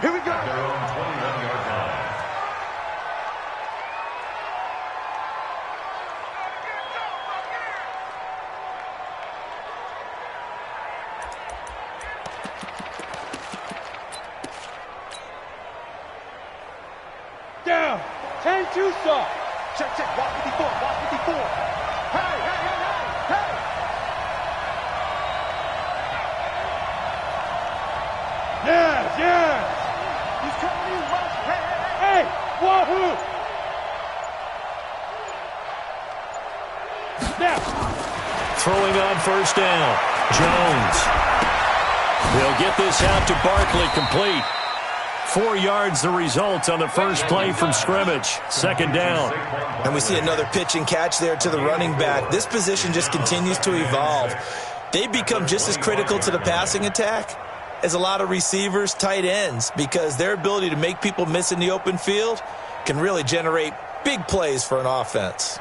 Here we go. Their own 21-yard line. Down. 10-2 stop. Check, check. Walk 54. Walk 54. Hey, hey, hey, hey, hey. Yes, yes. He's coming in. Hey, hey, hey. Wahoo. Now. Throwing on first down. Jones. He'll get this out to Barkley, complete. 4 yards the result on the first play from scrimmage. Second down. And we see another pitch and catch there to the running back. This position just continues to evolve. They become just as critical to the passing attack as a lot of receivers, tight ends, because their ability to make people miss in the open field can really generate big plays for an offense.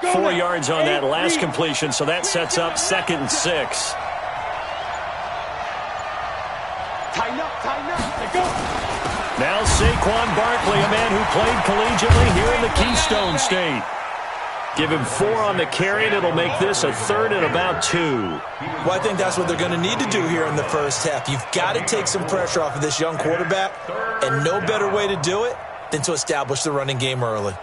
Go 4 now. yards on that last 8-3. completion, so that sets up 2nd and 6. Tighten up, tighten up. Let's go. Now Saquon Barkley, a man who played collegiately here in the Keystone State. Give him 4 on the carry, and it'll make this a 3rd and about 2. Well, I think that's what they're going to need to do here in the first half. You've got to take some pressure off of this young quarterback, and no better way to do it than to establish the running game early.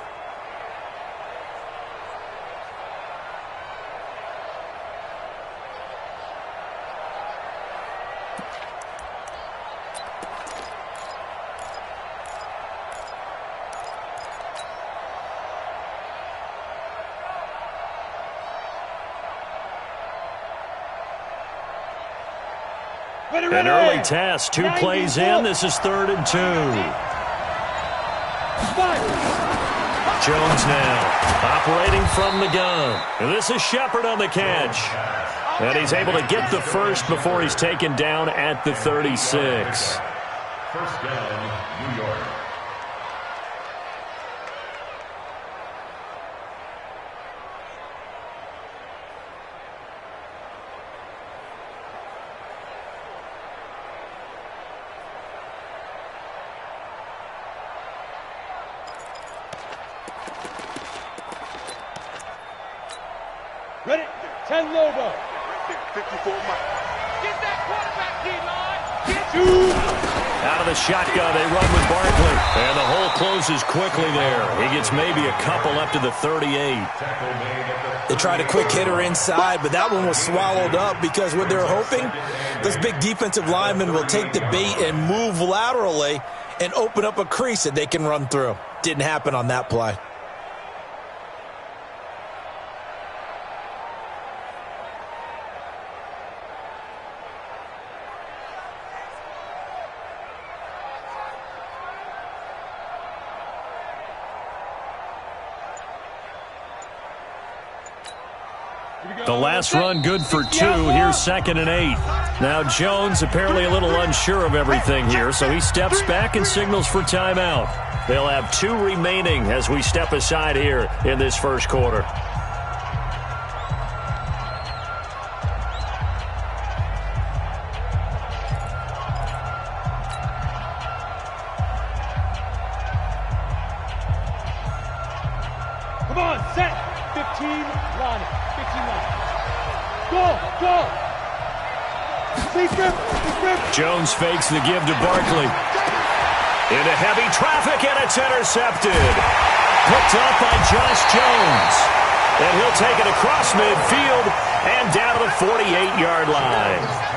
An early test, 2 plays in. This is 3rd and 2. Jones now operating from the gun. And this is Shepard on the catch. And he's able to get the first before he's taken down at the 36. First down, New York. Ready? 10 Lobo. 54 Mike. Get that quarterback, D-line. Get 2. Out of the shotgun, they run with Barkley. And the hole closes quickly there. He gets maybe a couple up to the 38. They tried a quick hitter inside, but that one was swallowed up because what they're hoping, this big defensive lineman will take the bait and move laterally and open up a crease that they can run through. Didn't happen on that play. The last run good for 2. Here's 2nd and 8. Now Jones apparently a little unsure of everything here, so he steps back and signals for timeout. They'll have 2 remaining as we step aside here in this first quarter. Come on, set. 15 line. 15 line. Go, go. Please grip. Jones fakes the give to Barkley. Into heavy traffic, and it's intercepted. Picked up by Josh Jones. And he'll take it across midfield and down to the 48-yard line.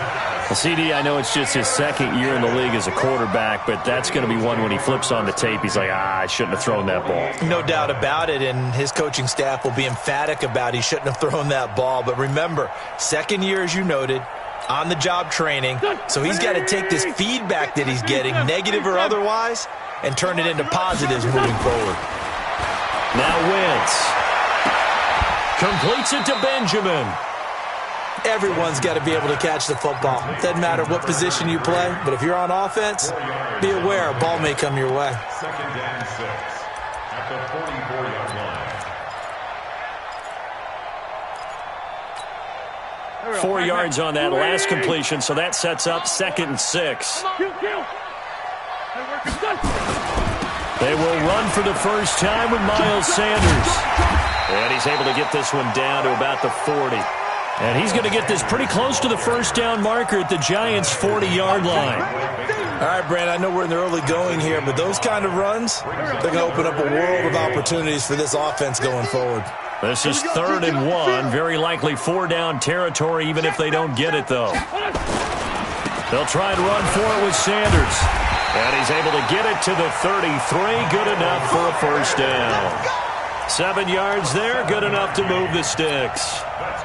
Well, CD, I know it's just his 2nd year in the league as a quarterback, but that's going to be one when he flips on the tape, he's like, I shouldn't have thrown that ball. No doubt about it, and his coaching staff will be emphatic about he shouldn't have thrown that ball. But remember, 2nd year, as you noted, on-the-job training, so he's got to take this feedback that he's getting, negative or otherwise, and turn it into positives moving forward. Now Wentz completes it to Benjamin. Everyone's got to be able to catch the football. Doesn't matter what position you play, but if you're on offense, be aware a ball may come your way. 2nd and 6. at the 44-yard line. 4 yards on that last completion, so that sets up 2nd and 6. They will run for the first time with Miles Sanders. And he's able to get this one down to about the 40. And he's going to get this pretty close to the first down marker at the Giants' 40-yard line. All right, Brand, I know we're in the early going here, but those kind of runs, they're going to open up a world of opportunities for this offense going forward. This is 3rd and 1. Very likely 4-down territory, even if they don't get it, though. They'll try and run for it with Sanders. And he's able to get it to the 33. Good enough for a first down. 7 yards there. Good enough to move the sticks.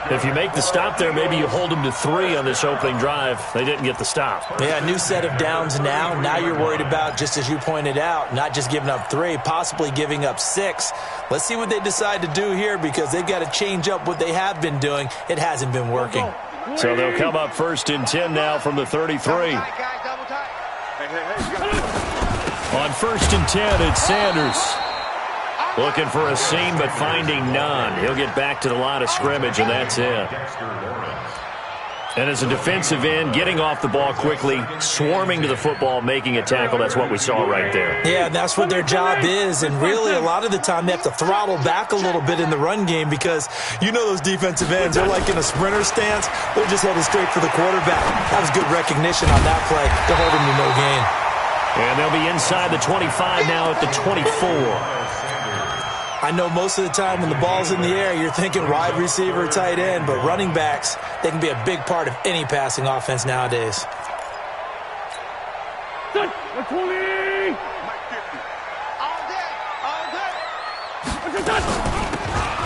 If you make the stop there, maybe you hold them to 3 on this opening drive. They didn't get the stop. Yeah, new set of downs now. Now you're worried about, just as you pointed out, not just giving up 3, possibly giving up 6. Let's see what they decide to do here because they've got to change up what they have been doing. It hasn't been working. So they'll come up 1st and 10 now from the 33. On 1st and 10, it's Sanders. Looking for a seam, but finding none. He'll get back to the line of scrimmage, and that's it. And as a defensive end, getting off the ball quickly, swarming to the football, making a tackle, that's what we saw right there. Yeah, that's what their job is, and really a lot of the time they have to throttle back a little bit in the run game because you know those defensive ends, they're like in a sprinter stance. They're just headed straight for the quarterback. That was good recognition on that play to hold him to no gain. And they'll be inside the 25 now at the 24. I know most of the time when the ball's in the air, you're thinking wide receiver, tight end, but running backs, they can be a big part of any passing offense nowadays.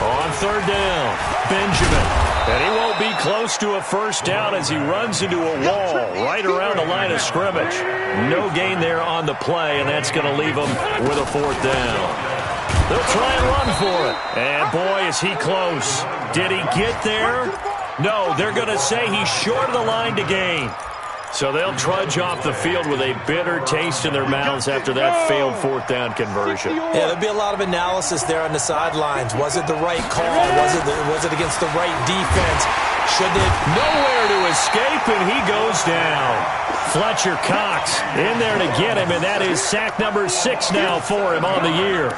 On 3rd down, Benjamin. And he won't be close to a first down as he runs into a wall right around the line of scrimmage. No gain there on the play, and that's going to leave him with a 4th down. They'll try and run for it. And, boy, is he close. Did he get there? No, they're going to say he's short of the line to gain. So they'll trudge off the field with a bitter taste in their mouths after that failed 4th down conversion. Yeah, there'll be a lot of analysis there on the sidelines. Was it the right call? Was it against the right defense? Should they? Nowhere to escape, and he goes down. Fletcher Cox in there to get him, and that is sack number 6 now for him on the year.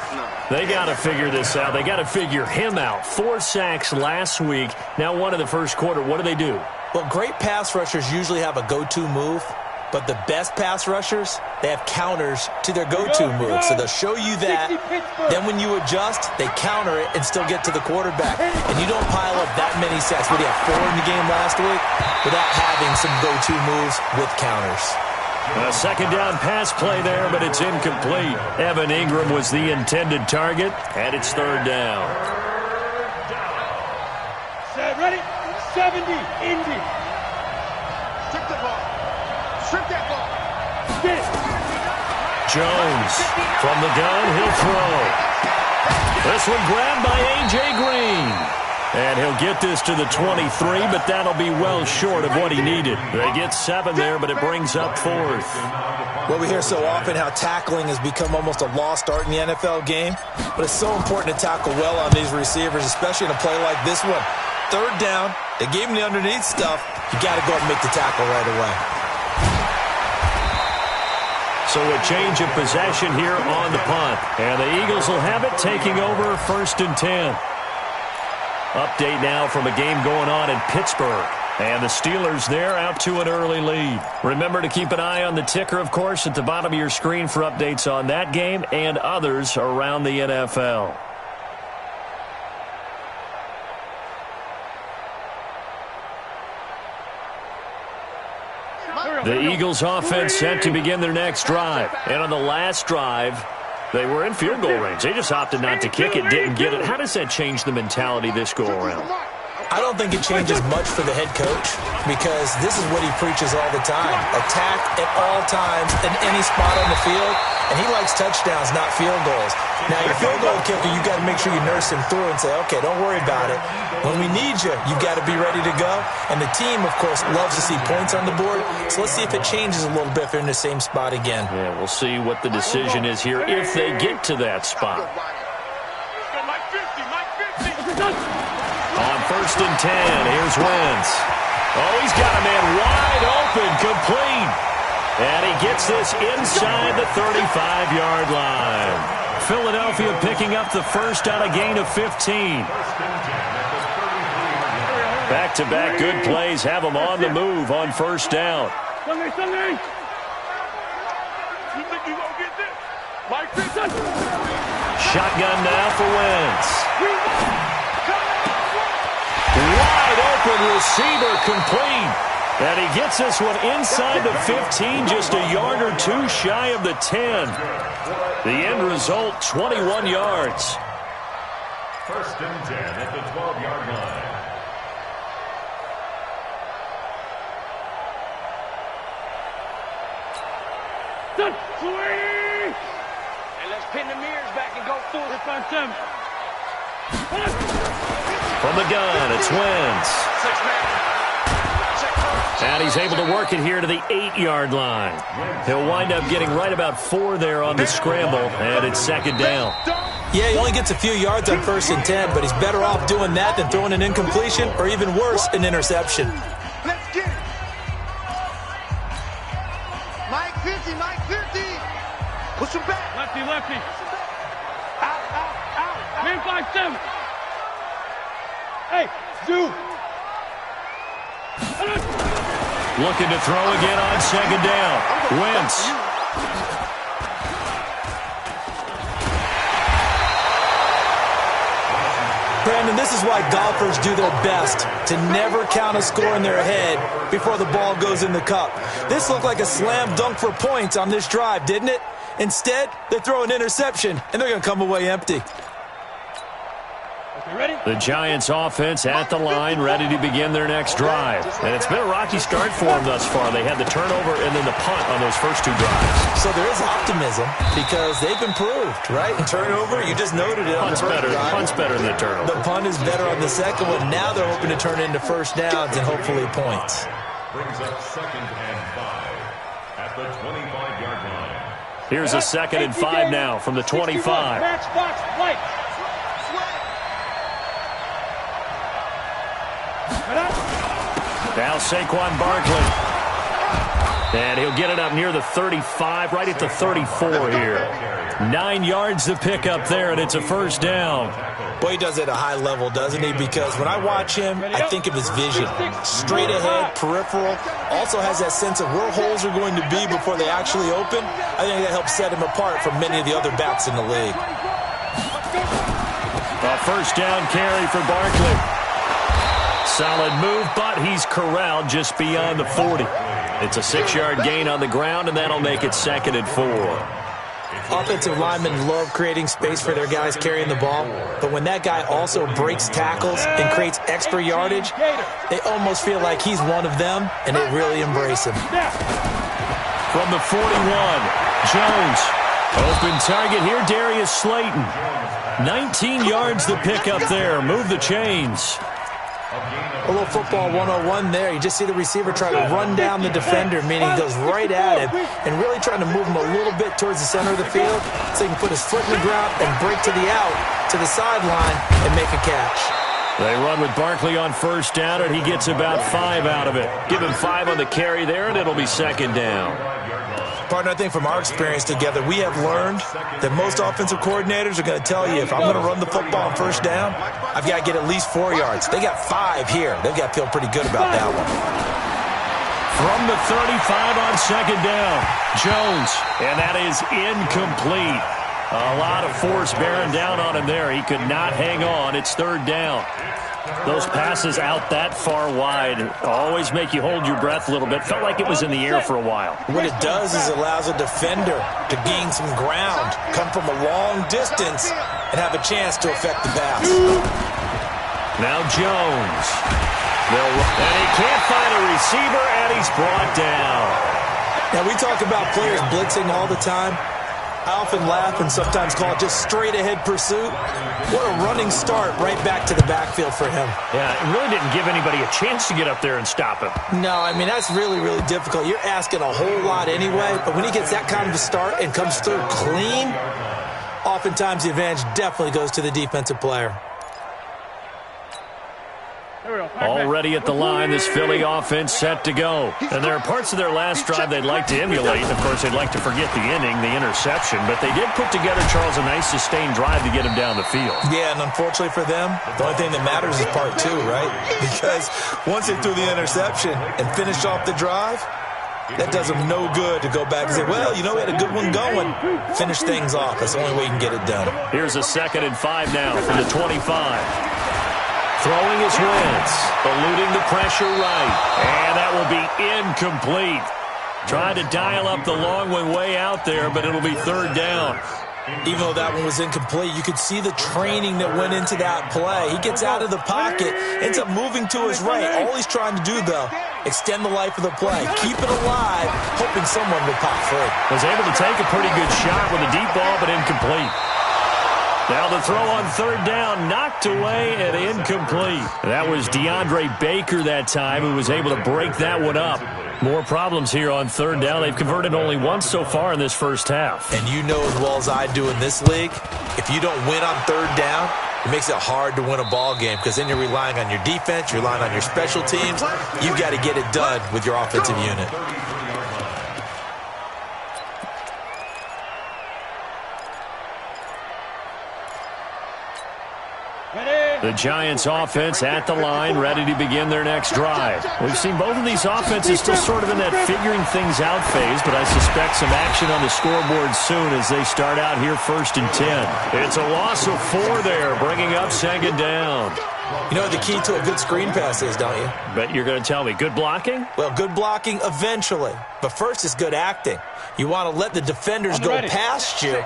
They got to figure this out. They got to figure him out. 4 sacks last week. Now 1 in the first quarter. What do? Well, great pass rushers usually have a go-to move, but the best pass rushers, they have counters to their go-to move. So they'll show you that. Then when you adjust, they counter it and still get to the quarterback. And you don't pile up that many sacks. What do you have, 4 in the game last week? Without having some go-to moves with counters. A 2nd down pass play there, but it's incomplete. Evan Ingram was the intended target, and it's 3rd down. Ready? 70, Indy. Strip the ball. Strip that ball. Get it. Jones from the gun, he'll throw. This one grabbed by A.J. Green. And he'll get this to the 23, but that'll be well short of what he needed. They get 7 there, but it brings up 4th. Well, we hear so often how tackling has become almost a lost art in the NFL game, but it's so important to tackle well on these receivers, especially in a play like this one. 3rd down, they gave him the underneath stuff. You got to go and make the tackle right away. So a change of possession here on the punt. And the Eagles will have it, taking over 1st and 10. Update now from a game going on in Pittsburgh. And the Steelers there out to an early lead. Remember to keep an eye on the ticker, of course, at the bottom of your screen for updates on that game and others around the NFL. The Eagles offense set to begin their next drive. And on the last drive, they were in field goal range. They just opted not to kick it, didn't get it. How does that change the mentality this go-around? I don't think it changes much for the head coach because this is what he preaches all the time. Attack at all times in any spot on the field, and he likes touchdowns, not field goals. Now, your field goal kicker, you got to make sure you nurse him through and say, okay, don't worry about it. When we need you, you got to be ready to go. And the team, of course, loves to see points on the board. So let's see if it changes a little bit if they're in the same spot again. Yeah, we'll see what the decision is here if they get to that spot. On 1st and 10, here's Wentz. Oh, he's got a man wide open, complete. And he gets this inside the 35-yard line. Philadelphia picking up the first on a gain of 15. Back-to-back good plays have them on the move on 1st down. Shotgun now for Wentz. Wide open receiver complete. And he gets this one inside the 15, just a yard or two shy of the 10. The end result, 21 yards. 1st and 10 at the 12-yard line. And let's pin the mirrors back and go full. From the gun, it's Wentz. And he's able to work it here to the 8-yard line. He'll wind up getting right about 4 there on the scramble, and it's 2nd down. Yeah, he only gets a few yards on 1st and 10, but he's better off doing that than throwing an incompletion or even worse, an interception. Let's get it. Mike 50, Mike 50. Push him back. Lefty. Out. Man 5-7. Hey, dude. Looking to throw again on 2nd down. Wentz. Brandon, this is why golfers do their best to never count a score in their head before the ball goes in the cup. This looked like a slam dunk for points on this drive, didn't it? Instead, they throw an interception, and they're going to come away empty. The Giants offense at the line, ready to begin their next drive. And it's been a rocky start for them thus far. They had the turnover and then the punt on those first 2 drives. So there is optimism because they've improved, right? And turnover, you just noted it on the first drive. Punt's better than the turnover. The punt is better on the second one. Now they're hoping to turn it into 1st downs and hopefully points. Brings up 2nd and 5 at the 25-yard line. Here's a 2nd and 5 now from the 25. Matchbox play. Now Saquon Barkley. And he'll get it up near the 35, right at the 34 here. 9 yards to pick up there, and it's a 1st down. Boy, he does it at a high level, doesn't he? Because when I watch him, I think of his vision. Straight ahead, peripheral. Also has that sense of where holes are going to be before they actually open. I think that helps set him apart from many of the other backs in the league. A 1st down carry for Barkley. Solid move, but he's corralled just beyond the 40. It's a 6-yard gain on the ground, and that'll make it 2nd and 4. Offensive linemen love creating space for their guys carrying the ball, but when that guy also breaks tackles and creates extra yardage, they almost feel like he's one of them, and they really embrace him. From the 41, Jones. Open target here, Darius Slayton. 19 yards to pick up there. Move the chains. A little football 101 there. You just see the receiver try to run down the defender, meaning he goes right at him and really trying to move him a little bit towards the center of the field so he can put his foot in the ground and break to the out, to the sideline, and make a catch. They run with Barkley on 1st down, and he gets about 5 out of it. Give him 5 on the carry there, and it'll be 2nd down. Partner, I think from our experience together, we have learned that most offensive coordinators are going to tell you, if I'm going to run the football on 1st down, I've got to get at least 4 yards. They got 5 here. They've got to feel pretty good about that one. From the 35 on 2nd down, Jones, and that is incomplete. A lot of force bearing down on him there. He could not hang on. It's 3rd down. Those passes out that far wide always make you hold your breath a little bit. Felt like it was in the air for a while. What it does is it allows a defender to gain some ground, come from a long distance, and have a chance to affect the pass. Now Jones. And he can't find a receiver, and he's brought down. Now, we talk about players blitzing all the time. I often laugh and sometimes call it just straight-ahead pursuit. What a running start right back to the backfield for him. Yeah, it really didn't give anybody a chance to get up there and stop him. No, I mean, that's really, really difficult. You're asking a whole lot anyway, but when he gets that kind of a start and comes through clean, oftentimes the advantage definitely goes to the defensive player. Already at the line, this Philly offense set to go. And there are parts of their last drive they'd like to emulate. Of course, they'd like to forget the inning, the interception. But they did put together, Charles, a nice sustained drive to get him down the field. Yeah, and unfortunately for them, the only thing that matters is part two, right? Because once they threw the interception and finished off the drive, that does them no good to go back and say, well, you know, we had a good one going. Finish things off. That's the only way you can get it done. Here's a 2nd and 5 now from the 25. Throwing his Wentz, eluding the pressure right, and that will be incomplete. Tried to dial up the long one way out there, but it'll be 3rd down. Even though that one was incomplete, you could see the training that went into that play. He gets out of the pocket, ends up moving to his right. All he's trying to do, though, extend the life of the play, keep it alive, hoping someone would pop free. Was able to take a pretty good shot with a deep ball, but incomplete. Now the throw on 3rd down, knocked away and incomplete. That was DeAndre Baker that time who was able to break that one up. More problems here on 3rd down. They've converted only once so far in this first half. And you know as well as I do in this league, if you don't win on 3rd down, it makes it hard to win a ball game because then you're relying on your defense, you're relying on your special teams. You've got to get it done with your offensive unit. The Giants offense at the line, ready to begin their next drive. We've seen both of these offenses still sort of in that figuring things out phase, but I suspect some action on the scoreboard soon as they start out here 1st and 10. It's a loss of 4 there, bringing up 2nd down. You know what the key to a good screen pass is, don't you? Bet you're going to tell me. Good blocking? Well, good blocking eventually. But first is good acting. You want to let the defenders go past you,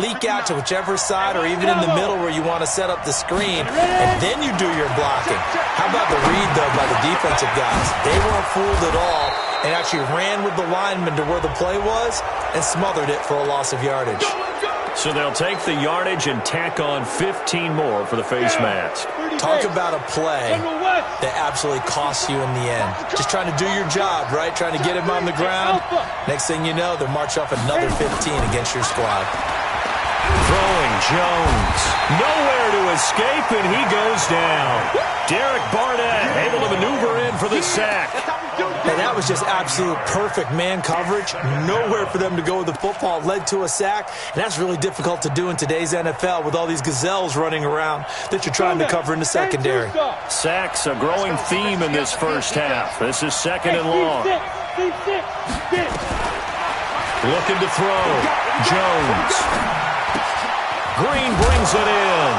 leak out to whichever side or even in the middle where you want to set up the screen, and then you do your blocking. How about the read, though, by the defensive guys? They weren't fooled at all and actually ran with the lineman to where the play was and smothered it for a loss of yardage. So they'll take the yardage and tack on 15 more for the face mask. Talk about a play that absolutely costs you in the end. Just trying to do your job, right? Trying to get him on the ground. Next thing you know, they'll march off another 15 against your squad. Throwing Jones. Nowhere to escape, and he goes down. Derek Barnett able to maneuver in for the sack. And that was just absolute perfect man coverage. Nowhere for them to go with the football. Led to a sack. And that's really difficult to do in today's NFL with all these gazelles running around that you're trying to cover in the secondary. Sacks, a growing theme in this first half. This is 2nd and long. Looking to throw. Jones. Green brings it in.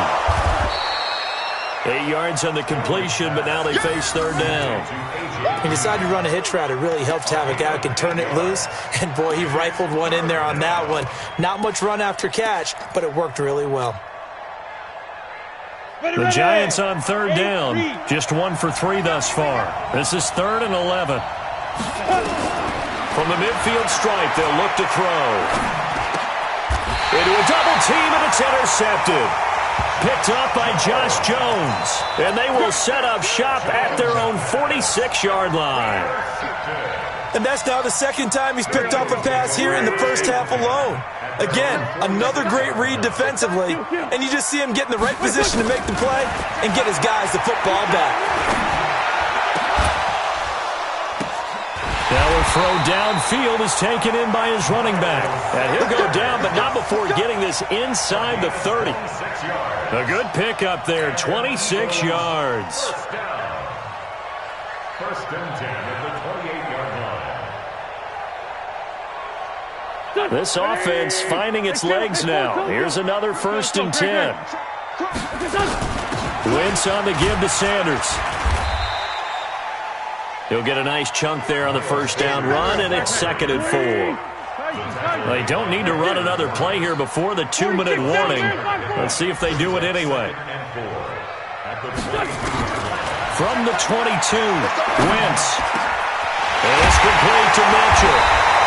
8 yards on the completion, but now they face 3rd down. He decided to run a hitch route. It really helped Havoc out and turn it loose. And, boy, he rifled one in there on that one. Not much run after catch, but it worked really well. The Giants on 3rd down. Just 1 for 3 thus far. This is 3rd and 11. From the midfield stripe, they'll look to throw. Into a double team, and it's intercepted. Picked up by Josh Jones. And they will set up shop at their own 46-yard line. And that's now the 2nd time he's picked off a pass here in the first half alone. Again, another great read defensively. And you just see him get in the right position to make the play and get his guys the football back. Now a throw downfield is taken in by his running back. And he'll go down, but not before getting this inside the 30. A good pickup there, 26 yards. 1st and 10 at the 28-yard line. This offense finding its legs now. Here's another 1st and 10. Wentz on the give to Sanders. He'll get a nice chunk there on the 1st down run, and it's 2nd and 4. They don't need to run another play here before the 2-minute warning. Let's see if they do it anyway. From the 22, Wentz. And it's complete to Mitchell.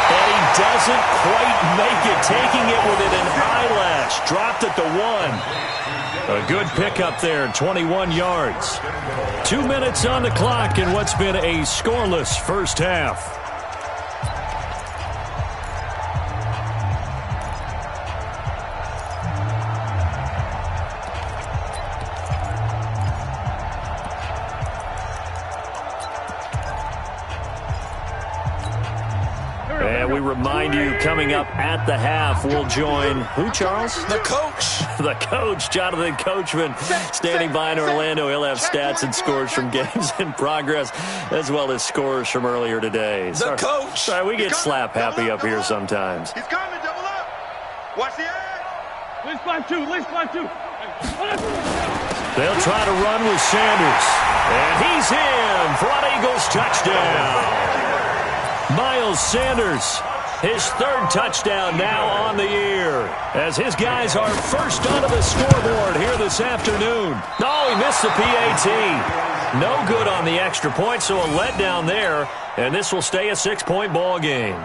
And he doesn't quite make it, taking it within an eyelash. Dropped at the 1. A good pickup there, 21 yards. 2 minutes on the clock in what's been a scoreless first half. And we remind you, coming up at the half, we'll join who, Charles? The coach. The coach, Jonathan Coachman, standing by in Orlando. He'll have stats and scores from games in progress, as well as scores from earlier today. The coach. Sorry, we get slap happy up here sometimes. He's coming, double up. Watch the edge. Let's fight two. They'll try to run with Sanders. And he's in for an Eagles touchdown. Miles Sanders, his 3rd touchdown now on the year, as his guys are first onto the scoreboard here this afternoon. Oh, he missed the PAT. No good on the extra point, so a letdown there, and this will stay a 6-point ball game.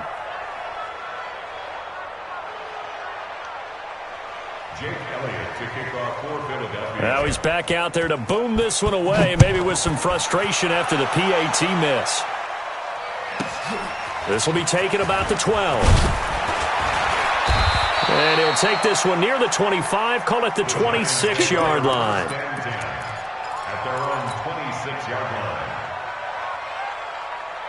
Now he's back out there to boom this one away, maybe with some frustration after the PAT miss. This will be taken about the 12. And he'll take this one near the 25, call it the 26-yard line. At their own 26-yard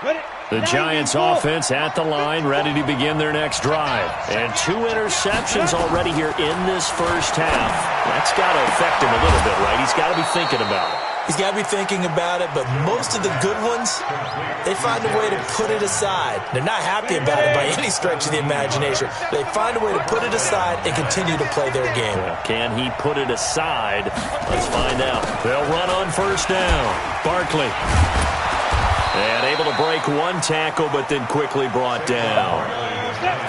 line. The Giants offense at the line, ready to begin their next drive. And 2 interceptions already here in this first half. That's got to affect him a little bit, right? He's got to be thinking about it. He's got to be thinking about it, but most of the good ones, they find a way to put it aside. They're not happy about it by any stretch of the imagination. They find a way to put it aside and continue to play their game. Can he put it aside? Let's find out. They'll run on first down. Barkley. And able to break 1 tackle, but then quickly brought down.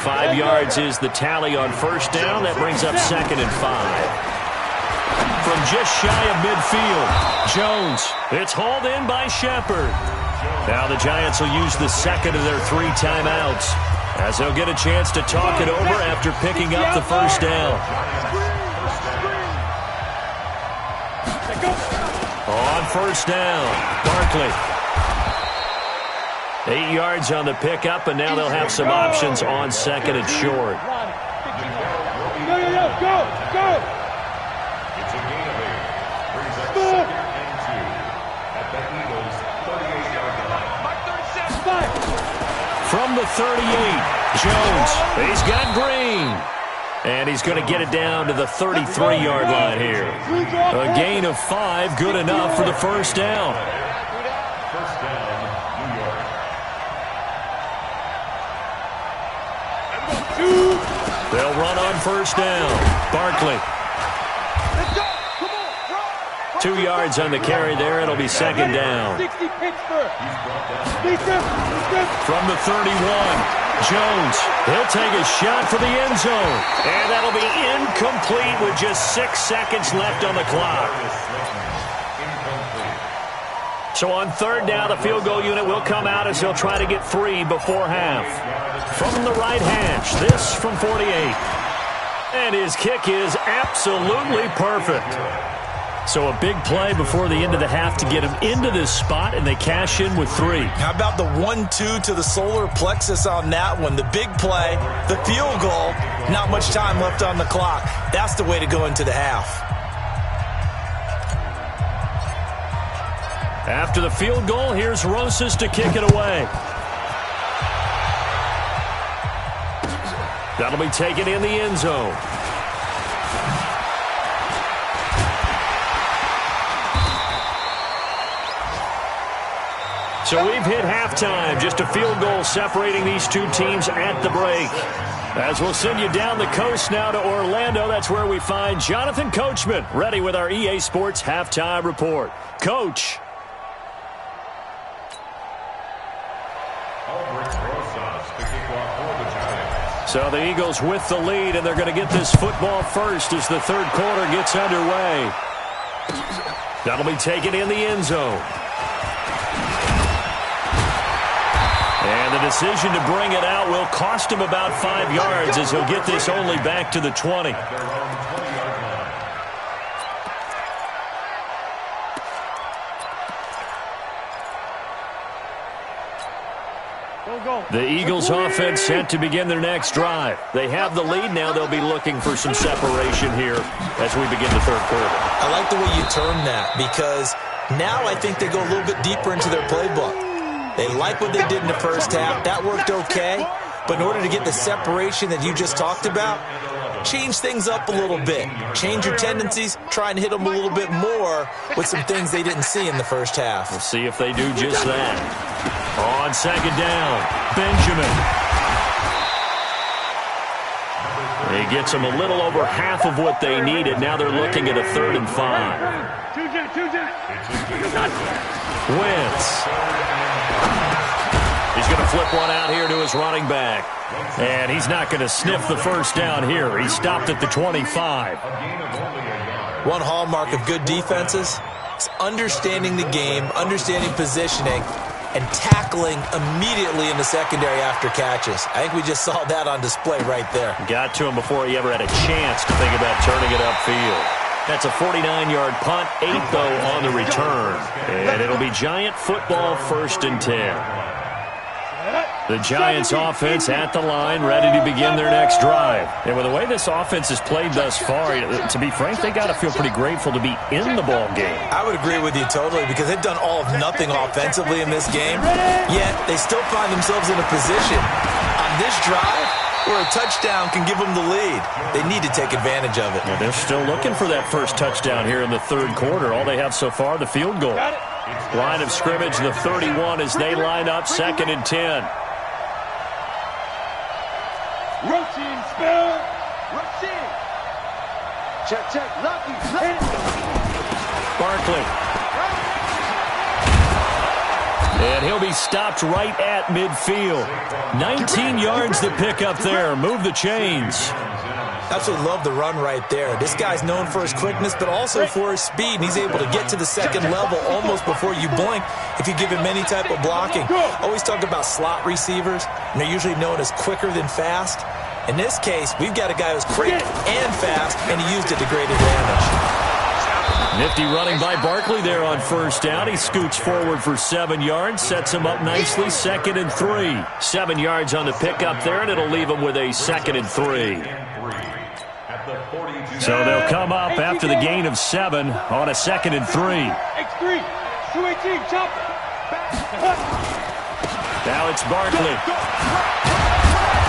5 yards is the tally on first down. That brings up 2nd and 5. From just shy of midfield, Jones. It's hauled in by Shepard. Now the Giants will use the 2nd of their 3 timeouts, as they'll get a chance to talk it over after picking up the first down. On first down, Barkley. 8 yards on the pickup, and now they'll have some options on 2nd and short. Go! It's a gain of 8. Brings up 2nd and 2 at the Eagles' 38-yard line. From the 38, Jones. He's got Green. And he's going to get it down to the 33-yard line here. A gain of 5, good enough for the first down. First down, New York. They'll run on first down. Barkley. 2 yards on the carry there. It'll be 2nd down. From the 31, Jones. He'll take a shot for the end zone. And that'll be incomplete with just 6 seconds left on the clock. So on 3rd down, the field goal unit will come out as they'll try to get 3 before half. From the right hash, this from 48. And his kick is absolutely perfect. So a big play before the end of the half to get him into this spot, and they cash in with 3. How about the 1-2 to the solar plexus on that one? The big play, the field goal, not much time left on the clock. That's the way to go into the half. After the field goal, here's Rosas to kick it away. That'll be taken in the end zone. So we've hit halftime. Just a field goal separating these 2 teams at the break. As we'll send you down the coast now to Orlando, that's where we find Jonathan Coachman, ready with our EA Sports Halftime Report. Coach. So the Eagles with the lead, and they're going to get this football first as the 3rd quarter gets underway. That'll be taken in the end zone. And the decision to bring it out will cost him about 5 yards as he'll get this only back to the 20. The Eagles offense set to begin their next drive. They have the lead now. They'll be looking for some separation here as we begin the third quarter. I like the way you term that because now I think they go a little bit deeper into their playbook. They like what they did in the first half. That worked okay. But in order to get the separation that you just talked about, change things up a little bit. Change your tendencies. Try and hit them a little bit more with some things they didn't see in the first half. We'll see if they do just that. On second down, Benjamin. He gets them a little over half of what they needed. Now they're looking at a 3rd and 5. Wentz. He's going to flip one out here to his running back. And he's not going to sniff the first down here. He stopped at the 25. One hallmark of good defenses is understanding the game, understanding positioning, and tackling immediately in the secondary after catches. I think we just saw that on display right there. Got to him before he ever had a chance to think about turning it upfield. That's a 49-yard punt, 8 though on the return. And it'll be Giant football, 1st and 10. The Giants offense at the line, ready to begin their next drive. And with the way this offense has played thus far, to be frank, they got to feel pretty grateful to be in the ball game. I would agree with you totally because they've done all of nothing offensively in this game, yet they still find themselves in a position on this drive where a touchdown can give them the lead. They need to take advantage of it. Well, they're still looking for that first touchdown here in the third quarter. All they have so far, the field goal. Line of scrimmage, the 31 as they line up, 2nd and 10. Routine spell. Routine. Check. Lucky. Barkley. And he'll be stopped right at midfield. 19 yards to pick up there. Move the chains. Absolutely love the run right there. This guy's known for his quickness, but also for his speed. And he's able to get to the second level almost before you blink if you give him any type of blocking. Always talk about slot receivers, and they're usually known as quicker than fast. In this case, we've got a guy who's quick and fast, and he used it to great advantage. Nifty running by Barkley there on first down. He scoots forward for 7 yards, sets him up nicely, 2nd and 3. 7 yards on the pickup there, and it'll leave him with a 2nd and 3. So they'll come up after the gain of 7 on a 2nd and 3. X3, 218, chop. Now it's Barkley.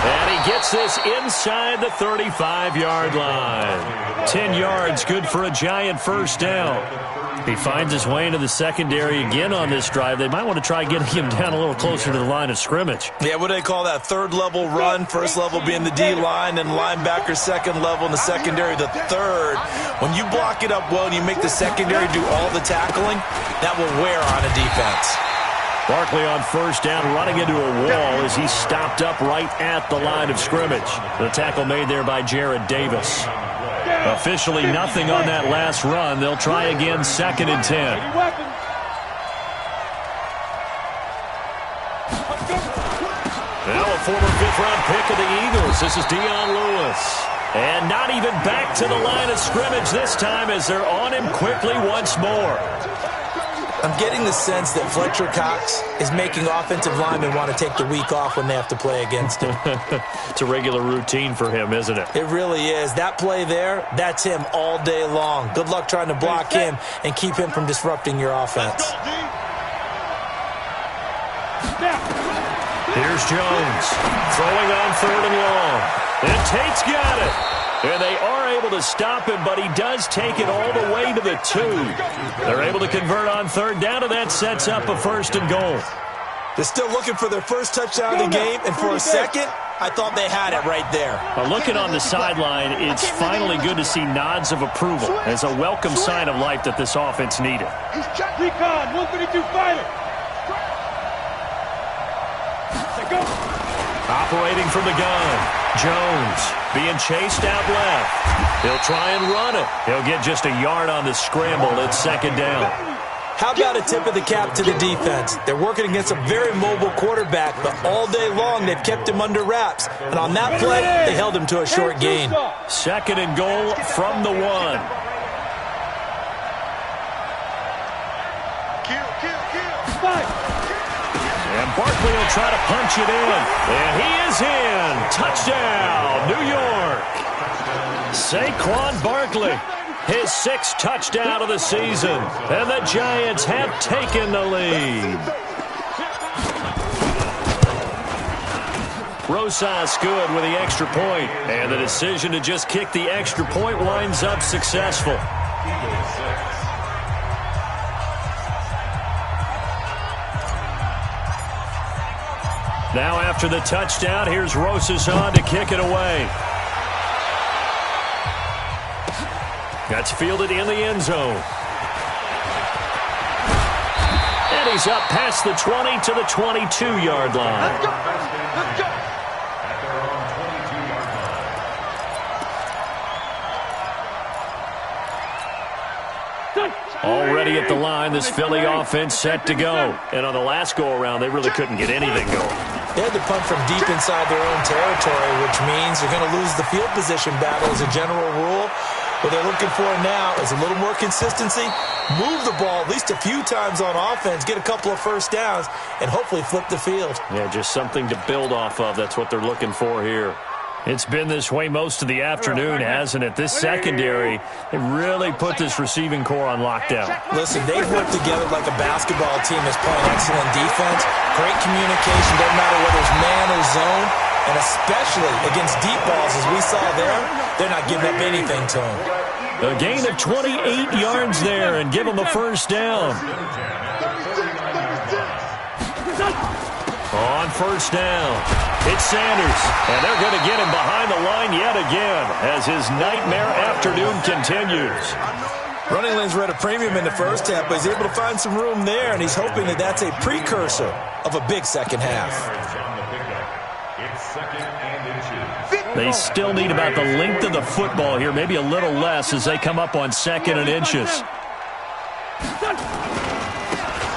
And he gets this inside the 35-yard line. 10 yards, good for a Giant first down. He finds his way into the secondary again on this drive. They might want to try getting him down a little closer to the line of scrimmage. Yeah, what do they call that? 3rd level run, 1st level being the D-line, and linebacker 2nd level, and the secondary the 3rd. When you block it up well and you make the secondary do all the tackling, that will wear on a defense. Barkley on first down, running into a wall as he's stopped up right at the line of scrimmage. The tackle made there by Jared Davis. Officially nothing on that last run. They'll try again, 2nd and 10. Now a former 5th-round pick of the Eagles. This is Dion Lewis. And not even back to the line of scrimmage this time as they're on him quickly once more. I'm getting the sense that Fletcher Cox is making offensive linemen want to take the week off when they have to play against him. It's a regular routine for him, isn't it? It really is. That play there, that's him all day long. Good luck trying to block him and keep him from disrupting your offense. Here's Jones throwing on 3rd and long. And Tate's got it. And they are able to stop him, but he does take it all the way to the 2. They're able to convert on 3rd down, and that sets up a 1st and goal. They're still looking for their first touchdown of the game, and for a second, I thought they had it right there. Looking on the sideline, it's finally good to see nods of approval as a welcome sign of life that this offense needed. Recon, 132 fighter. Operating from the gun, Jones being chased out left. He'll try and run it. He'll get just a yard on the scramble. It's 2nd down. How about a tip of the cap to the defense? They're working against a very mobile quarterback, but all day long they've kept him under wraps. And on that play, they held him to a short gain. 2nd and goal from the 1. And Barkley will try to punch it in. And he is in. Touchdown, New York. Saquon Barkley, his 6th touchdown of the season. And the Giants have taken the lead. Rosas good with the extra point. And the decision to just kick the extra point winds up successful. Now after the touchdown, here's Rosas on to kick it away. That's fielded in the end zone. And he's up past the 20 to the 22-yard line. Let's go. Let's go. At their own 22-yard line. Already at the line, this Philly offense set to go. And on the last go-around, they really couldn't get anything going. They had to punt from deep inside their own territory, which means they're going to lose the field position battle as a general rule. What they're looking for now is a little more consistency, move the ball at least a few times on offense, get a couple of first downs, and hopefully flip the field. Yeah, just something to build off of. That's what they're looking for here. It's been this way most of the afternoon, hasn't it? This secondary, they really put this receiving core on lockdown. Listen, they've worked together like a basketball team that's playing excellent defense. Great communication, doesn't matter whether it's man or zone. And especially against deep balls, as we saw there, they're not giving up anything to them. A gain of 28 yards there and give them a first down. On first down, it's Sanders, and they're going to get him behind the line yet again as his nightmare afternoon continues. Running lanes were at a premium in the first half, but he's able to find some room there, and he's hoping that that's a precursor of a big second half. They still need about the length of the football here, maybe a little less as they come up on 2nd and inches.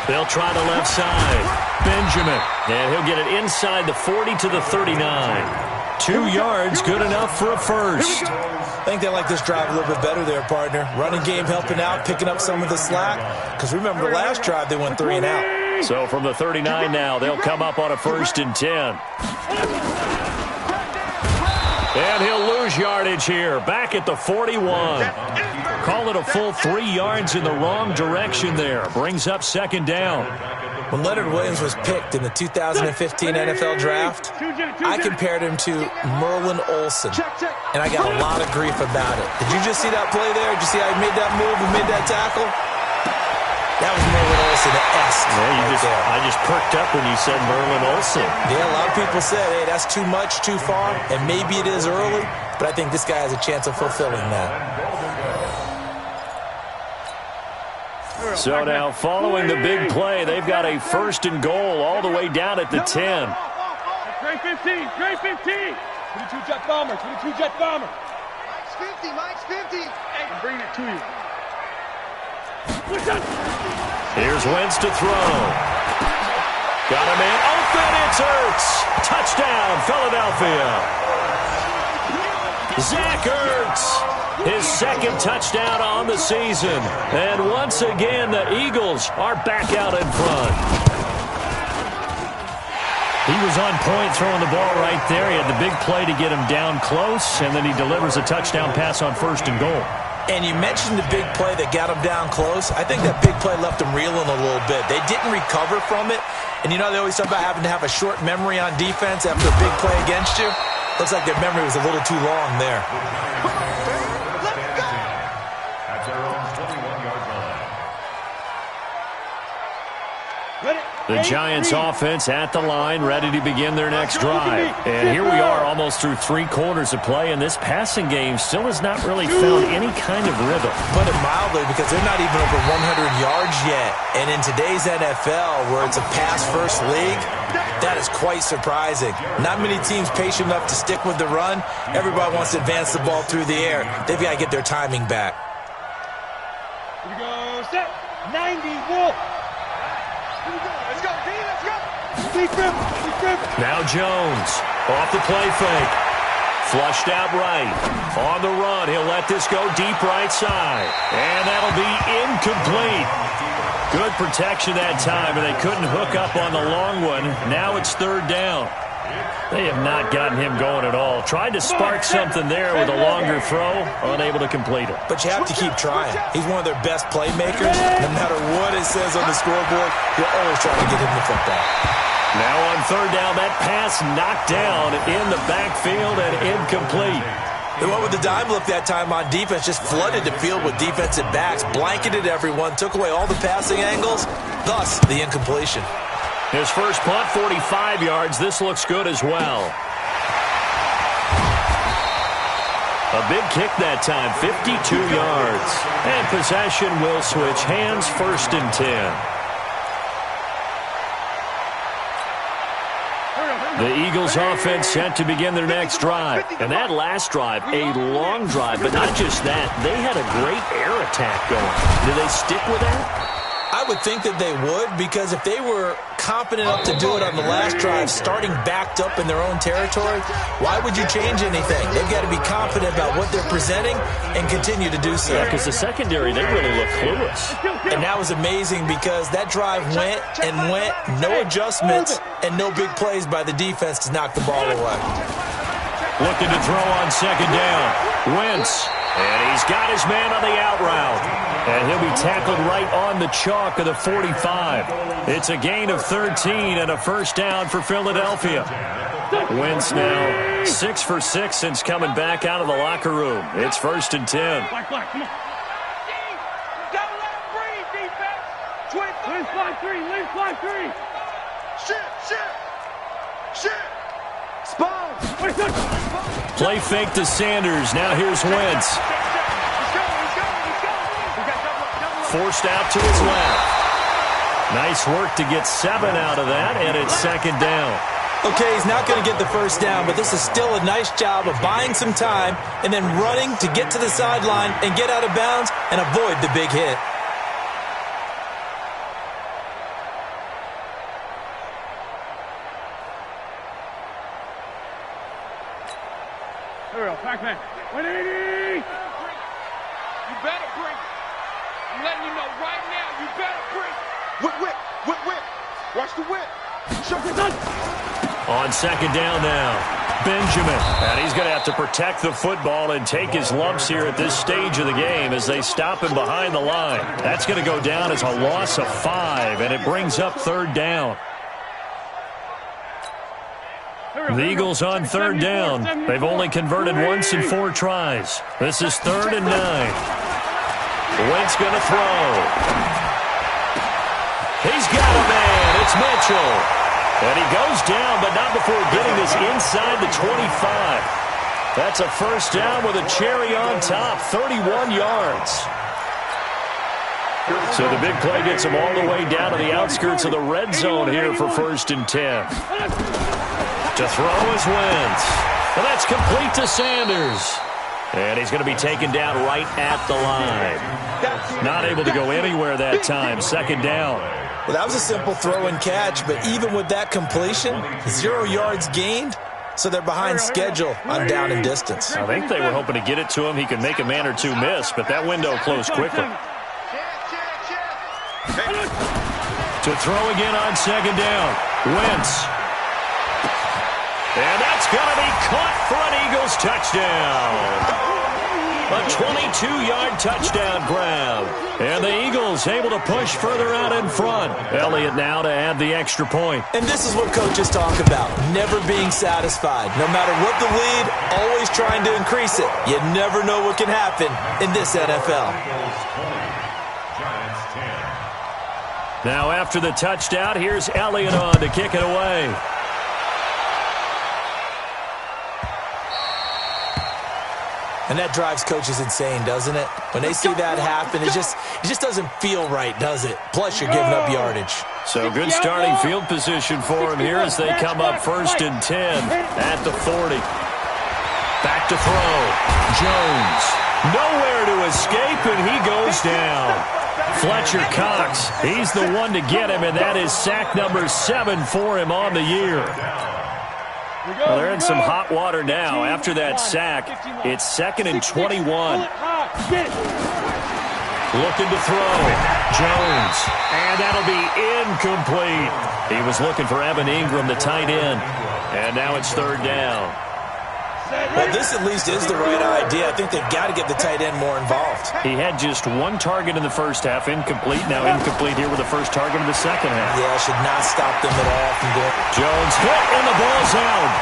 They'll try the left side. Benjamin, and he'll get it inside the 40 to the 39. 2 yards, good enough for a first. I think they like this drive a little bit better there, partner. Running game helping out, picking up some of the slack. Because remember, the last drive they went 3 and out. So from the 39 now, they'll come up on a 1st and 10. And he'll lose yardage here, back at the 41. Call it a full 3 yards in the wrong direction there. Brings up 2nd down. When Leonard Williams was picked in the 2015 NFL Draft, I compared him to Merlin Olsen, and I got a lot of grief about it. Did you just see that play there? Did you see how he made that move and made that tackle? That was Merlin Olsen-esque. Yeah, I just perked up when you said Merlin Olsen. Yeah, a lot of people said, hey, that's too much, too far, and maybe it is early, but I think this guy has a chance of fulfilling that. So now, following the big play, they've got a 1st and goal all the way down at the 10. Great 15, great 15. 22 jet bomber, 22 jet bomber. Mike's 50, Mike's 50. Hey, I'm bringing it to you. Here's Wentz to throw. Got a man open, it's Ertz. Touchdown, Philadelphia. Zach Ertz, his 2nd touchdown on the season. And once again, the Eagles are back out in front. He was on point throwing the ball right there. He had the big play to get him down close, and then he delivers a touchdown pass on 1st and goal. And you mentioned the big play that got him down close. I think that big play left him reeling a little bit. They didn't recover from it. And you know they always talk about having to have a short memory on defense after a big play against you. Looks like their memory was a little too long there. At their own 21-yard line. The Giants offense at the line, ready to begin their next drive. And here we are almost through 3 quarters of play, and this passing game still has not really found any kind of rhythm. Put it mildly, because they're not even over 100 yards yet. And in today's NFL, where it's a pass-first league, that is quite surprising. Not many teams patient enough to stick with the run. Everybody wants to advance the ball through the air. They've got to get their timing back. Here we go, set. 90 Wolf. Let's go, D, let's go. Now Jones, off the play fake. Flushed out right. On the run, he'll let this go deep right side. And that'll be incomplete. Good protection that time, and they couldn't hook up on the long one. Now it's third down. They have not gotten him going at all. Tried to spark something there with a longer throw, unable to complete it. But you have to keep trying. He's one of their best playmakers. No matter what it says on the scoreboard, you're always trying to get him the football. Now on third down, that pass knocked down in the backfield and incomplete. They went with the dime look that time on defense, just flooded the field with defensive backs, blanketed everyone, took away all the passing angles, thus the incompletion. His first punt, 45 yards. This looks good as well. A big kick that time, 52 yards. And possession will switch hands, first and 10. The Eagles offense set to begin their next drive. And that last drive, a long drive, but not just that. They had a great air attack going. Do they stick with that? I would think that they would, because if they were confident enough to do it on the last drive, starting backed up in their own territory, why would you change anything? They've got to be confident about what they're presenting and continue to do so. Yeah, because the secondary, they really look clueless. And that was amazing because that drive went and went, no adjustments, and no big plays by the defense to knock the ball away. Looking to throw on second down. Wentz. And he's got his man on the out route. And he'll be tackled right on the chalk of the 45. It's a gain of 13 and a first down for Philadelphia. Wentz now 6 for 6 since coming back out of the locker room. It's first and 10. Black, come on. Gotta let him breathe, defense. 25. Leave fly three. Shit. Spawn. Play fake to Sanders. Now here's Wentz. Let's go. Forced out to his left. Nice work to get 7 out of that, and it's second down. Okay, he's not going to get the first down, but this is still a nice job of buying some time and then running to get to the sideline and get out of bounds and avoid the big hit. Here we go, Pac-Man. 180! You better bring it. I'm letting you know right now, you better bring it. Whip. Watch the whip. On second down now, Benjamin. And he's going to have to protect the football and take his lumps here at this stage of the game as they stop him behind the line. That's going to go down as a loss of 5, and it brings up third down. The Eagles on third down. They've only converted once in 4 tries. This is 3rd and 9. Wentz going to throw. He's got a man. It's Mitchell. And he goes down, but not before getting this inside the 25. That's a first down with a cherry on top, 31 yards. So the big play gets him all the way down to the outskirts of the red zone here for first and 10. To throw is Wentz. And that's complete to Sanders. And he's going to be taken down right at the line. Not able to go anywhere that time. Second down. Well, that was a simple throw and catch, but even with that completion, 0 yards gained, so they're behind schedule on down and distance. I think they were hoping to get it to him. He could make a man or two miss, but that window closed quickly. To throw again on second down. Wentz. And that's going to be caught for an Eagles touchdown. A 22-yard touchdown grab. And the Eagles able to push further out in front. Elliott now to add the extra point. And this is what coaches talk about, never being satisfied. No matter what the lead, always trying to increase it. You never know what can happen in this NFL. Now after the touchdown, here's Elliott on to kick it away. And that drives coaches insane, doesn't it? When they see that happen, it just doesn't feel right, does it? Plus, you're giving up yardage. So good starting field position for him here as they come up first and 10 at the 40. Back to throw. Jones. Nowhere to escape, and he goes down. Fletcher Cox, he's the one to get him, and that is sack number 7 for him on the year. Well, they're in some hot water now. After that sack, it's 2nd and 21. Looking to throw. Jones. And that'll be incomplete. He was looking for Evan Ingram, the tight end. And now it's 3rd down. Well, this at least is the right idea. I think they've got to get the tight end more involved. He had just 1 target in the first half, incomplete. Now incomplete here with the first target of the second half. Yeah, should not stop them at all from going. Jones hit, and the ball's out.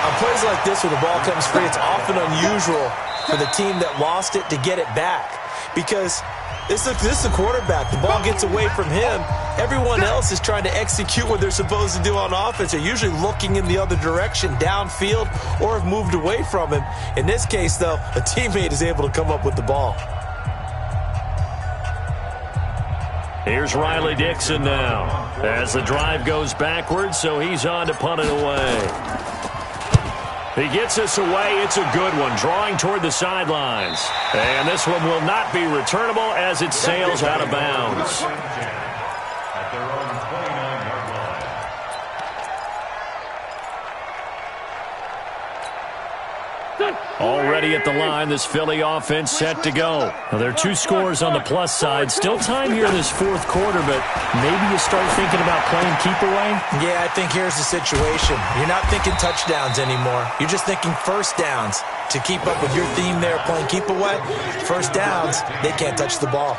On plays like this, when the ball comes free, it's often unusual for the team that lost it to get it back. Because this is a quarterback. The ball gets away from him. Everyone else is trying to execute what they're supposed to do on offense. They're usually looking in the other direction, downfield, or have moved away from him. In this case, though, a teammate is able to come up with the ball. Here's Riley Dixon now as the drive goes backwards, so he's on to punt it away. He gets us away. It's a good one, drawing toward the sidelines. And this one will not be returnable as it sails out of bounds. At their own 29-yard line. Already at the line, this Philly offense set to go. Now, there are 2 scores on the plus side. Still time here in this 4th quarter, but maybe you start thinking about playing keep away? Yeah, I think here's the situation. You're not thinking touchdowns anymore. You're just thinking first downs. To keep up with your theme there, playing keep away, first downs, they can't touch the ball.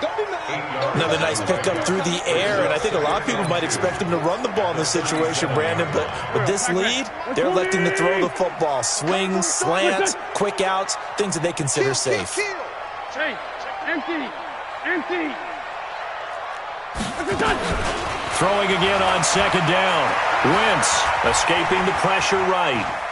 Another nice pickup through the air, and I think a lot of people might expect them to run the ball in this situation, Brandon, but with this lead, they're electing to throw the football. Swings, slants, quick outs, things that they consider safe. Change. Empty. Empty. Throwing again on 2nd down. Wentz escaping the pressure right.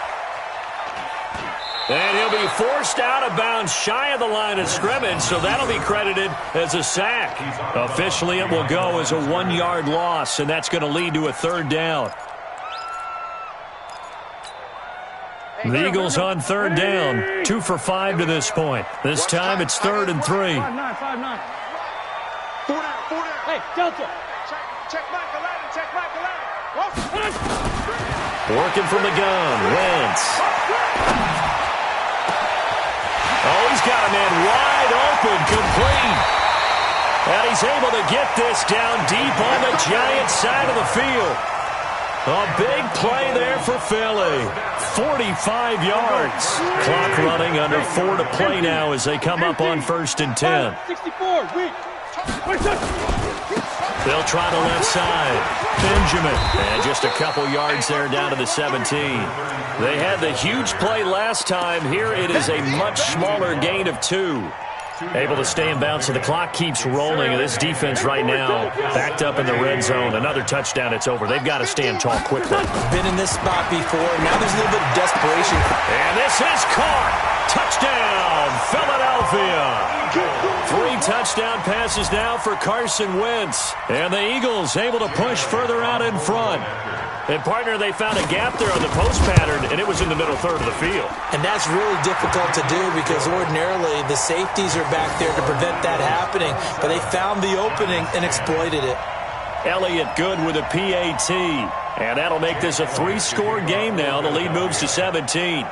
And he'll be forced out of bounds shy of the line of scrimmage, so that'll be credited as a sack. Officially, it will go as a 1-yard loss, and that's going to lead to a 3rd down. The Eagles on 3rd down, 2 for 5 to this point. This time it's 3rd and 3. 5-9. 4 down. Hey, Delta. Check Michael Allen. Check Michael Allen. Working from the gun, Wentz. Oh, he's got a man wide open, complete. And he's able to get this down deep on the Giants side of the field. A big play there for Philly. 45 yards. Clock running under 4 to play now as they come up on 1st and 10. 64, weak. They'll try the left side. Benjamin. And just a couple yards there down to the 17. They had the huge play last time. Here it is a much smaller gain of 2. Able to stay in bounds, so the clock keeps rolling. This defense right now backed up in the red zone. Another touchdown, it's over. They've got to stand tall quickly. Been in this spot before. Now there's a little bit of desperation. And this is caught. Touchdown, Philadelphia. 3 touchdown passes now for Carson Wentz. And the Eagles able to push further out in front. And, partner, they found a gap there on the post pattern, and it was in the middle third of the field. And that's really difficult to do because ordinarily the safeties are back there to prevent that happening. But they found the opening and exploited it. Elliott good with a PAT. And that'll make this a 3-score game now. The lead moves to 17.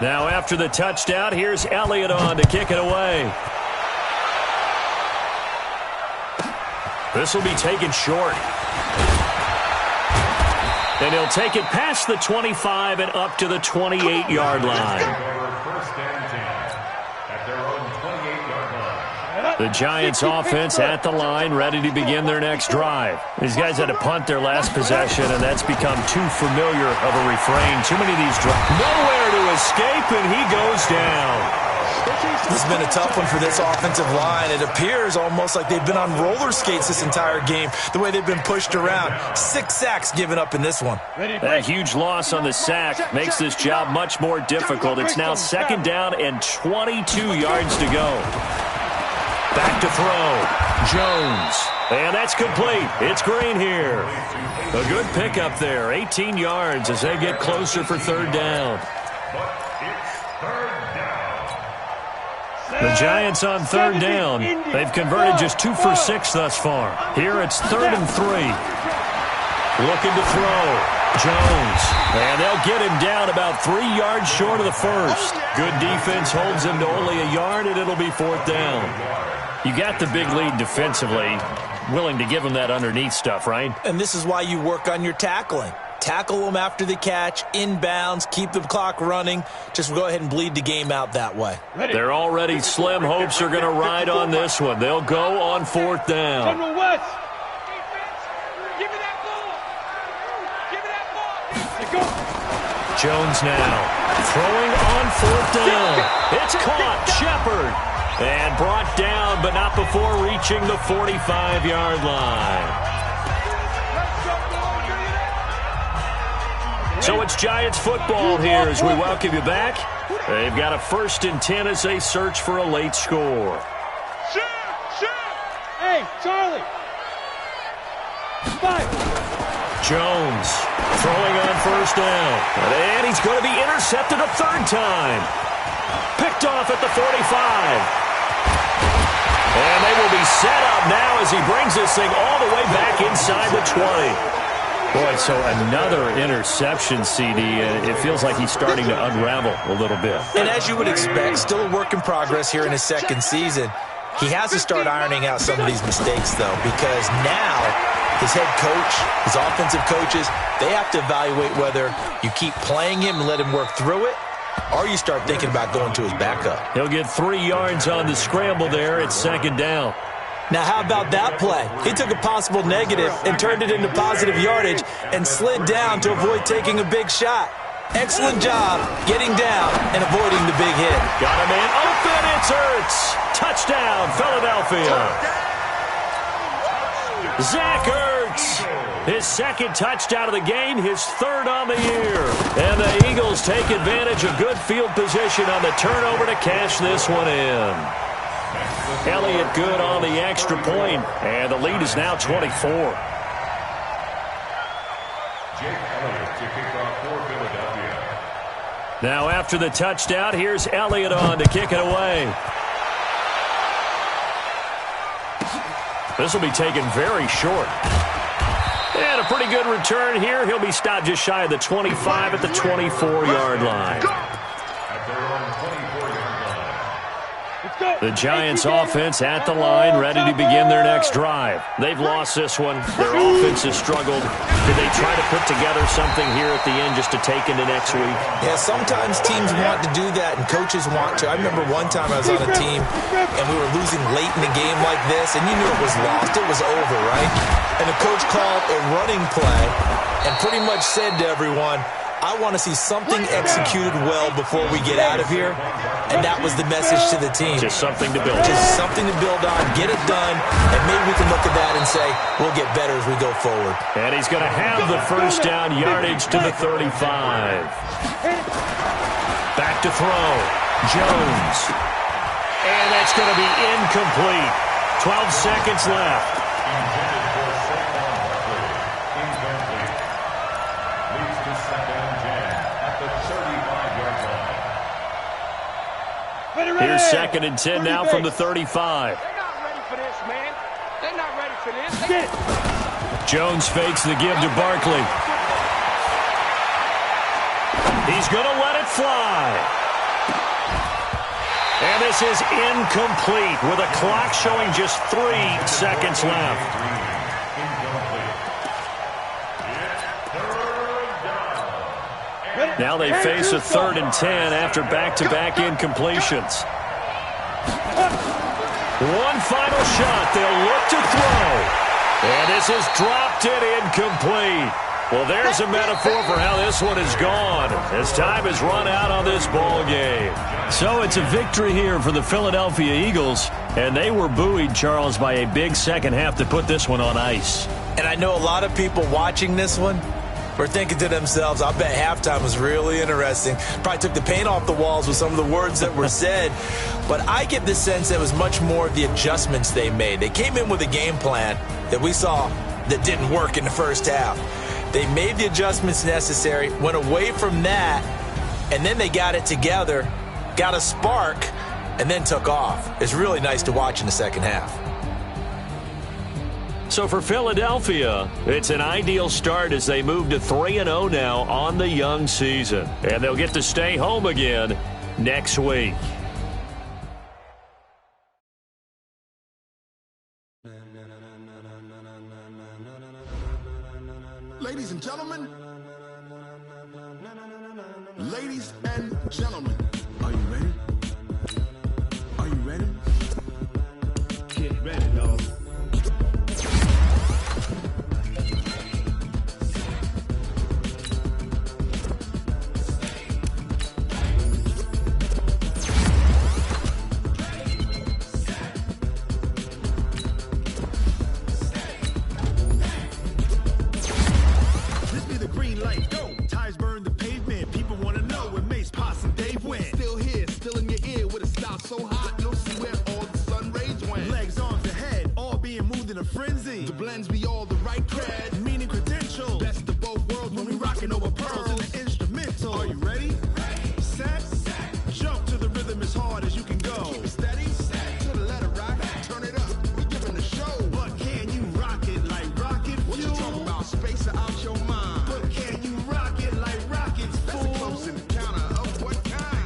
Now after the touchdown, here's Elliott on to kick it away. This will be taken short. And he'll take it past the 25 and up to the 28-yard line. The Giants offense at the line, ready to begin their next drive. These guys had to punt their last possession, and that's become too familiar of a refrain. Too many of these drives. Nowhere to escape, and he goes down. This has been a tough one for this offensive line. It appears almost like they've been on roller skates this entire game, the way they've been pushed around. 6 sacks given up in this one. That huge loss on the sack makes this job much more difficult. It's now 2nd down and 22 yards to go. Back to throw. Jones. And that's complete. It's Green here. A good pickup there. 18 yards as they get closer for 3rd down. The Giants on third down. They've converted just 2 for 6 thus far. Here it's 3rd and 3. Looking to throw. Jones. And they'll get him down about 3 yards short of the first. Good defense holds him to only a yard, and it'll be 4th down. You got the big lead defensively. Willing to give him that underneath stuff, right? And this is why you work on your tackling. Tackle them after the catch, inbounds, keep the clock running. Just go ahead and bleed the game out that way. Their already slim hopes are going to ride on this one. They'll go on 4th down. General West. Give me that ball. Give me that ball. Jones now throwing on 4th down. It's caught. Shepard. And brought down, but not before reaching the 45-yard line. So it's Giants football here as we welcome you back. They've got a 1st and 10 as they search for a late score. Hey, Charlie. 5. Jones throwing on 1st down. And he's going to be intercepted a 3rd time. Picked off at the 45. And they will be set up now as he brings this thing all the way back inside the 20. Boy, so another interception, CD. It feels like he's starting to unravel a little bit. And as you would expect, still a work in progress here in his 2nd season. He has to start ironing out some of these mistakes, though, because now his head coach, his offensive coaches, they have to evaluate whether you keep playing him and let him work through it, or you start thinking about going to his backup. He'll get 3 yards on the scramble there. It's 2nd down. Now, how about that play? He took a possible negative and turned it into positive yardage and slid down to avoid taking a big shot. Excellent job getting down and avoiding the big hit. Got a man open. It's Ertz. Touchdown, Philadelphia. Zach Ertz. His 2nd touchdown of the game, his 3rd on the year. And the Eagles take advantage of good field position on the turnover to cash this one in. Elliott good on the extra point, and the lead is now 24. Jake Elliott to kick off for Philadelphia. Now after the touchdown, here's Elliott on to kick it away. This will be taken very short. And a pretty good return here. He'll be stopped just shy of the 25 at the 24-yard line. At their own 24-yard line. The Giants offense at the line, ready to begin their next drive. They've lost this one. Their offense has struggled. Did they try to put together something here at the end just to take into next week? Yeah, sometimes teams want to do that and coaches want to. I remember one time I was on a team and we were losing late in the game like this, and you knew it was lost. It was over, right? And the coach called a running play and pretty much said to everyone, I want to see something executed well before we get out of here. And that was the message to the team. Just something to build on. Just something to build on, get it done, and maybe we can look at that and say, we'll get better as we go forward. And he's going to have the 1st down yardage to the 35. Back to throw. Jones. And that's going to be incomplete. 12 seconds left. Here's 2nd and 10 now from the 35. They're not ready for this, man. They're not ready for this. Jones fakes the give to Barkley. He's going to let it fly. And this is incomplete with a clock showing just 3 seconds left. Now they face a 3rd and 10 after back-to-back incompletions. One final shot. They'll look to throw. And this is dropped and incomplete. Well, there's a metaphor for how this one is gone as time has run out on this ball game. So it's a victory here for the Philadelphia Eagles, and they were buoyed, Charles, by a big second half to put this one on ice. And I know a lot of people watching this one were thinking to themselves, I bet halftime was really interesting. Probably took the paint off the walls with some of the words that were said. But I get the sense that it was much more of the adjustments they made. They came in with a game plan that we saw that didn't work in the first half. They made the adjustments necessary, went away from that, and then they got it together, got a spark, and then took off. It's really nice to watch in the second half. So for Philadelphia, it's an ideal start as they move to 3-0 now on the young season. And they'll get to stay home again next week. Ladies and gentlemen, ladies and gentlemen, are you ready? Are you ready? Get ready, y'all. The blends be all the right cred, meaning credential. Best of both worlds when we rockin' over pearls in the instrumental. Are you ready? Set. Jump to the rhythm as hard as you can go. Keep it steady. To the letter right. Turn it up. We giving the show. But can you rock it like rocket fuel? What you talking about? Space out your mind. But can you rock it like rockets, fool? That's a close encounter of what kind?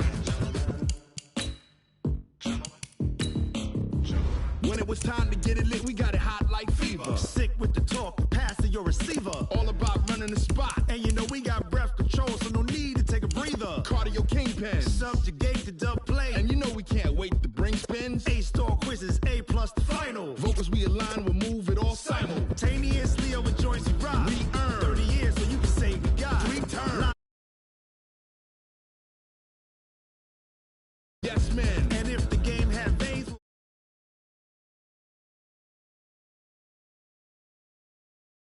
When it was time to get it lit, we got it hot like fever. Sick with the talk, pass to your receiver. All about running the spot. And you know we got breath control, so no need to take a breather. Cardio kingpin, subjugate the dub play. And you know we can't wait to bring spins. A-star quizzes, A+ the final. Vocals we align, we'll move it all simultaneously over joints we rock. We earn 30 years so you can say we got 3 turns. Yes, man. And if